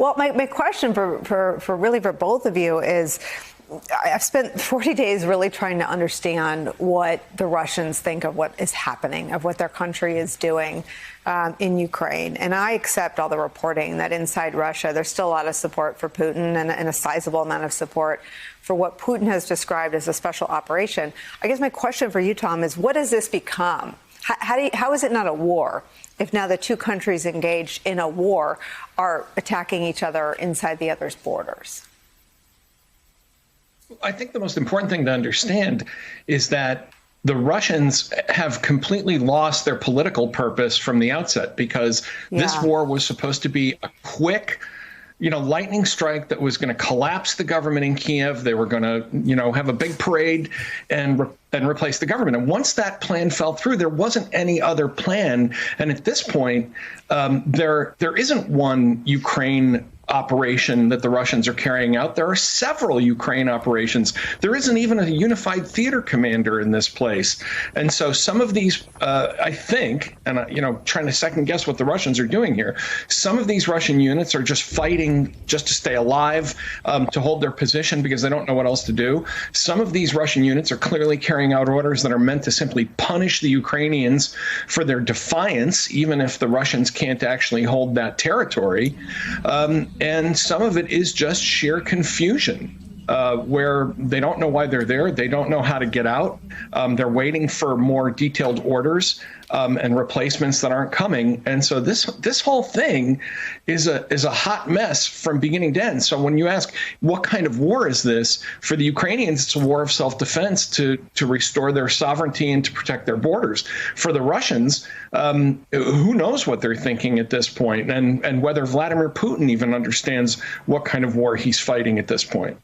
Well, my question for both of you is, I've spent 40 days really trying to understand what the Russians think of what is happening, of what their country is doing in Ukraine. And I accept all the reporting that inside Russia, there's still a lot of support for Putin and a sizable amount of support for what Putin has described as a special operation. I guess my question for you, Tom, is what does this become? How is it not a war if now the two countries engaged in a war are attacking each other inside the other's borders? I think the most important thing to understand is that the Russians have completely lost their political purpose from the outset, because this war was supposed to be a quick, lightning strike that was going to collapse the government in Kiev. They were going to, have a big parade and replace the government. And once that plan fell through, there wasn't any other plan. And at this point, there isn't one Ukraine operation that the Russians are carrying out. There are several Ukraine operations. There isn't even a unified theater commander in this place. And so some of these, I think, and, trying to second guess what the Russians are doing here, some of these Russian units are just fighting just to stay alive, to hold their position because they don't know what else to do. Some of these Russian units are clearly carrying out orders that are meant to simply punish the Ukrainians for their defiance, even if the Russians can't actually hold that territory. And some of it is just sheer confusion, where they don't know why they're there. They don't know how to get out. They're waiting for more detailed orders and replacements that aren't coming. And so this whole thing is a hot mess from beginning to end. So when you ask what kind of war is this, for the Ukrainians, it's a war of self-defense to restore their sovereignty and to protect their borders. For the Russians, who knows what they're thinking at this point, and whether Vladimir Putin even understands what kind of war he's fighting at this point.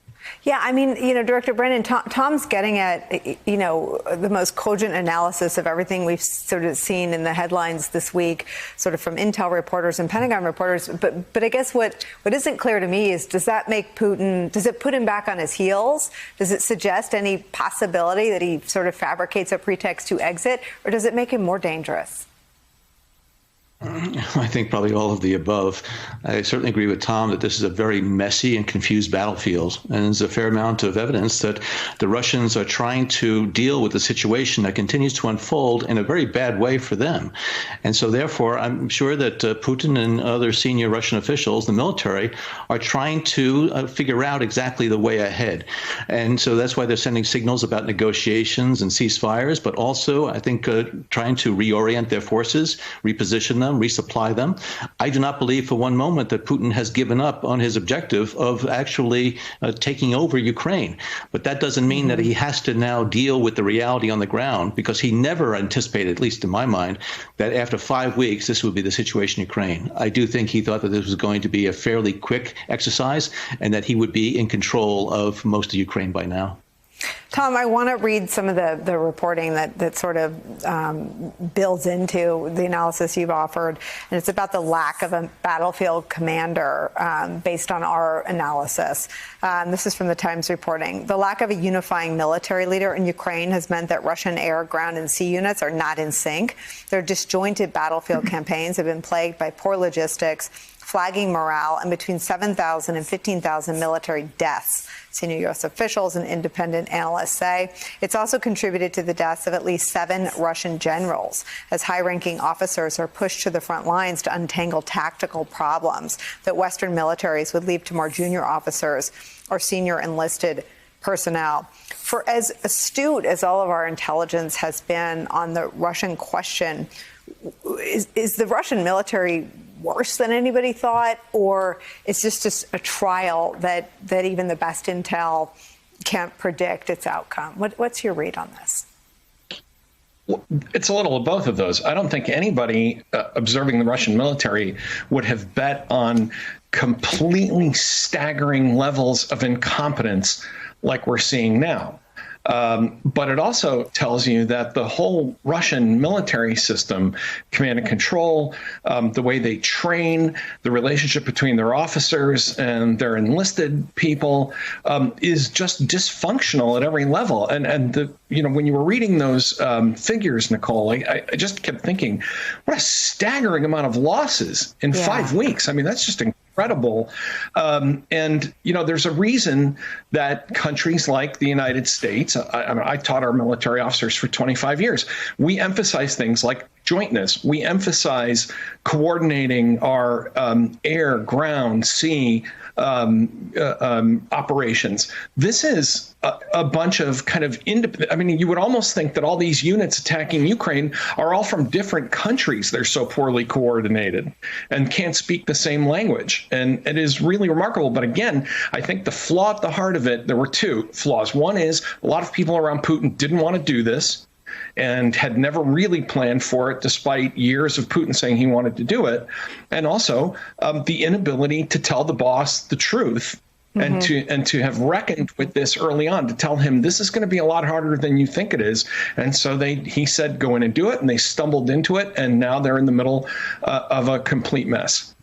Yeah, I mean, Director Brennan, Tom's getting at, the most cogent analysis of everything we've sort of seen in the headlines this week, sort of from intel reporters and Pentagon reporters. But I guess what isn't clear to me is, does it put him back on his heels? Does it suggest any possibility that he sort of fabricates a pretext to exit, or does it make him more dangerous? I think probably all of the above. I certainly agree with Tom that this is a very messy and confused battlefield. And there's a fair amount of evidence that the Russians are trying to deal with a situation that continues to unfold in a very bad way for them. And so therefore, I'm sure that Putin and other senior Russian officials, the military, are trying to figure out exactly the way ahead. And so that's why they're sending signals about negotiations and ceasefires, but also, I think, trying to reorient their forces, reposition them, resupply them. I do not believe for one moment that Putin has given up on his objective of actually taking over Ukraine. But that doesn't mean that he has to now deal with the reality on the ground, because he never anticipated, at least in my mind, that after 5 weeks, this would be the situation in Ukraine. I do think he thought that this was going to be a fairly quick exercise and that he would be in control of most of Ukraine by now. Tom, I want to read some of the reporting that sort of builds into the analysis you've offered. And it's about the lack of a battlefield commander based on our analysis. This is from the Times reporting. The lack of a unifying military leader in Ukraine has meant that Russian air, ground, and sea units are not in sync. Their disjointed battlefield campaigns have been plagued by poor logistics, flagging morale, and between 7,000 and 15,000 military deaths, senior U.S. officials and independent analysts say. It's also contributed to the deaths of at least 7 Russian generals, as high-ranking officers are pushed to the front lines to untangle tactical problems that Western militaries would leave to more junior officers or senior enlisted personnel. For as astute as all of our intelligence has been on the Russian question, is the Russian military worse than anybody thought, or it's just a trial that even the best intel can't predict its outcome? What's your read on this? Well, it's a little of both of those. I don't think anybody observing the Russian military would have bet on completely staggering levels of incompetence like we're seeing now. But it also tells you that the whole Russian military system, command and control, the way they train, the relationship between their officers and their enlisted people, is just dysfunctional at every level. And when you were reading those figures, Nicole, I just kept thinking, what a staggering amount of losses in 5 weeks. I mean, that's just incredible. incredible. And, there's a reason that countries like the United States, I taught our military officers for 25 years, we emphasize things like jointness. We emphasize coordinating our air, ground, sea operations. This is a bunch of kind of independent. I mean, you would almost think that all these units attacking Ukraine are all from different countries. They're so poorly coordinated and can't speak the same language. And it is really remarkable. But again, I think the flaw at the heart of it, there were two flaws. One is a lot of people around Putin didn't want to do this and had never really planned for it, despite years of Putin saying he wanted to do it. And also the inability to tell the boss the truth and to have reckoned with this early on, to tell him this is going to be a lot harder than you think it is. And so he said, go in and do it. And they stumbled into it. And now they're in the middle of a complete mess.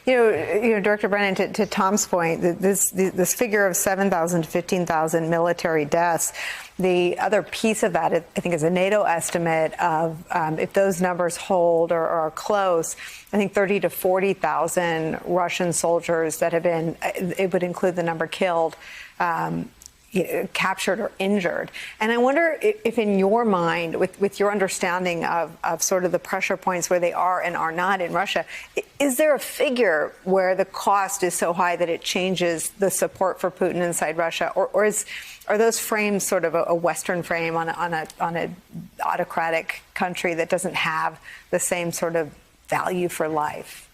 Director Brennan, to Tom's point, this figure of 7,000 to 15,000 military deaths, the other piece of that, I think, is a NATO estimate of, if those numbers hold or are close, I think 30 to 40,000 Russian soldiers that have been, it would include the number killed, captured or injured. And I wonder if in your mind, with your understanding of sort of the pressure points where they are and are not in Russia, is there a figure where the cost is so high that it changes the support for Putin inside Russia? Or are those frames sort of a Western frame on an autocratic country that doesn't have the same sort of value for life?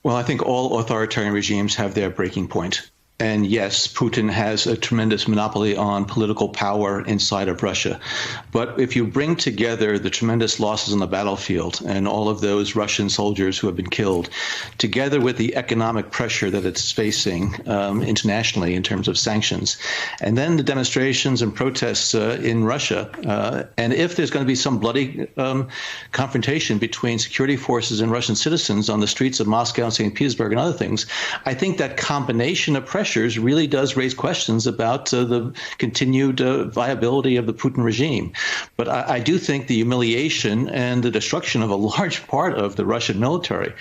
Well, I think all authoritarian regimes have their breaking point. And yes, Putin has a tremendous monopoly on political power inside of Russia. But if you bring together the tremendous losses on the battlefield and all of those Russian soldiers who have been killed, together with the economic pressure that it's facing internationally in terms of sanctions, and then the demonstrations and protests in Russia, and if there's going to be some bloody confrontation between security forces and Russian citizens on the streets of Moscow and St. Petersburg and other things, I think that combination of pressures really does raise questions about the continued viability of the Putin regime. But I do think the humiliation and the destruction of a large part of the Russian military,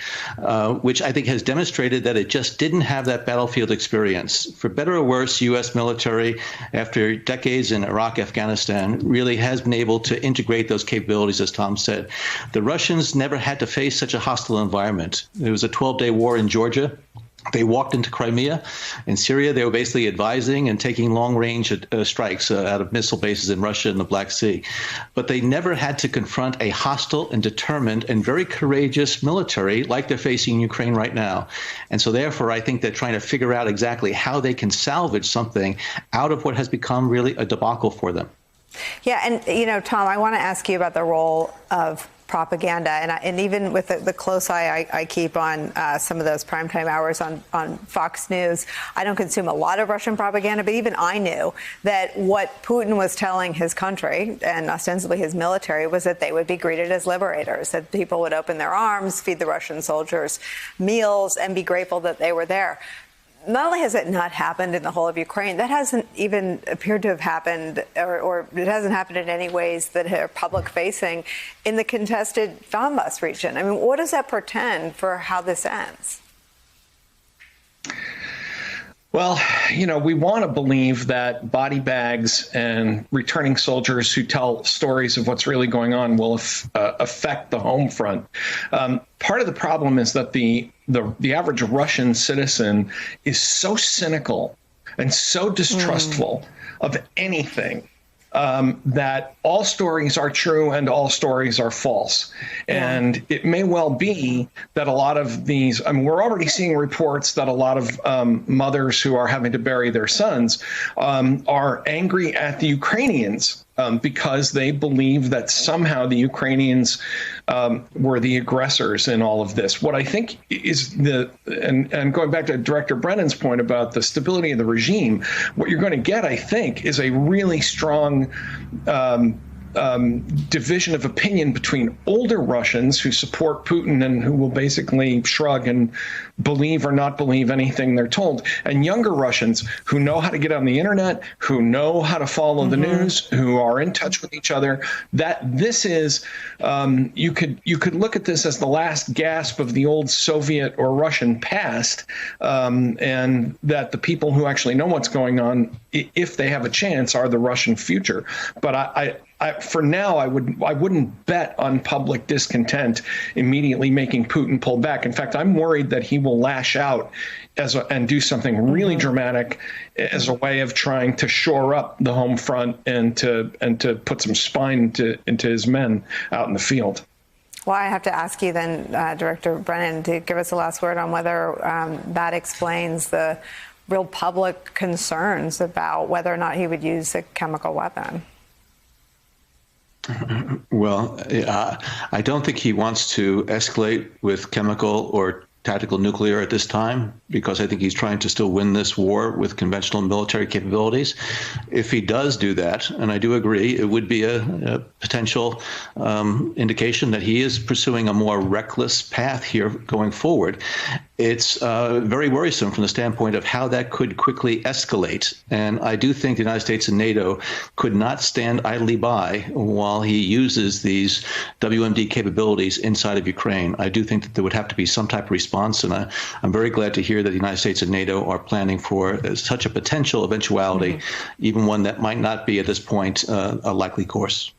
which I think has demonstrated that it just didn't have that battlefield experience. For better or worse, U.S. military, after decades in Iraq, Afghanistan, really has been able to integrate those capabilities, as Tom said. The Russians never had to face such a hostile environment. There was a 12-day war in Georgia. They walked into Crimea. In Syria, they were basically advising and taking long-range strikes out of missile bases in Russia and the Black Sea. But they never had to confront a hostile and determined and very courageous military like they're facing in Ukraine right now. And so therefore, I think they're trying to figure out exactly how they can salvage something out of what has become really a debacle for them. Yeah, and, Tom, I want to ask you about the role of propaganda, and even with the close eye I keep on some of those primetime hours on Fox News, I don't consume a lot of Russian propaganda, but even I knew that what Putin was telling his country and ostensibly his military was that they would be greeted as liberators, that people would open their arms, feed the Russian soldiers meals, and be grateful that they were there. Not only has it not happened in the whole of Ukraine, that hasn't even appeared to have happened, or it hasn't happened in any ways that are public-facing in the contested Donbas region. I mean, what does that portend for how this ends? Well, we want to believe that body bags and returning soldiers who tell stories of what's really going on will affect the home front. Part of the problem is that the average Russian citizen is so cynical and so distrustful of anything that all stories are true and all stories are false. Yeah. And it may well be that a lot of these, we're already seeing reports that a lot of mothers who are having to bury their sons are angry at the Ukrainians because they believe that somehow the Ukrainians were the aggressors in all of this. What I think is and going back to Director Brennan's point about the stability of the regime, what you're going to get, I think, is a really strong division of opinion between older Russians who support Putin and who will basically shrug and believe or not believe anything they're told, and younger Russians who know how to get on the internet, who know how to follow the news, who are in touch with each other. That this is, you could look at this as the last gasp of the old Soviet or Russian past, and that the people who actually know what's going on, if they have a chance, are the Russian future. But for now, I wouldn't bet on public discontent immediately making Putin pull back. In fact, I'm worried that he will lash out and do something really dramatic as a way of trying to shore up the home front and to put some spine into his men out in the field. Well, I have to ask you then, Director Brennan, to give us a last word on whether that explains the real public concerns about whether or not he would use a chemical weapon. Well, I don't think he wants to escalate with chemical or tactical nuclear at this time, because I think he's trying to still win this war with conventional military capabilities. If he does do that, and I do agree, it would be a potential indication that he is pursuing a more reckless path here going forward. It's very worrisome from the standpoint of how that could quickly escalate. And I do think the United States and NATO could not stand idly by while he uses these WMD capabilities inside of Ukraine. I do think that there would have to be some type of response. And I'm very glad to hear that the United States and NATO are planning for such a potential eventuality, even one that might not be at this point a likely course.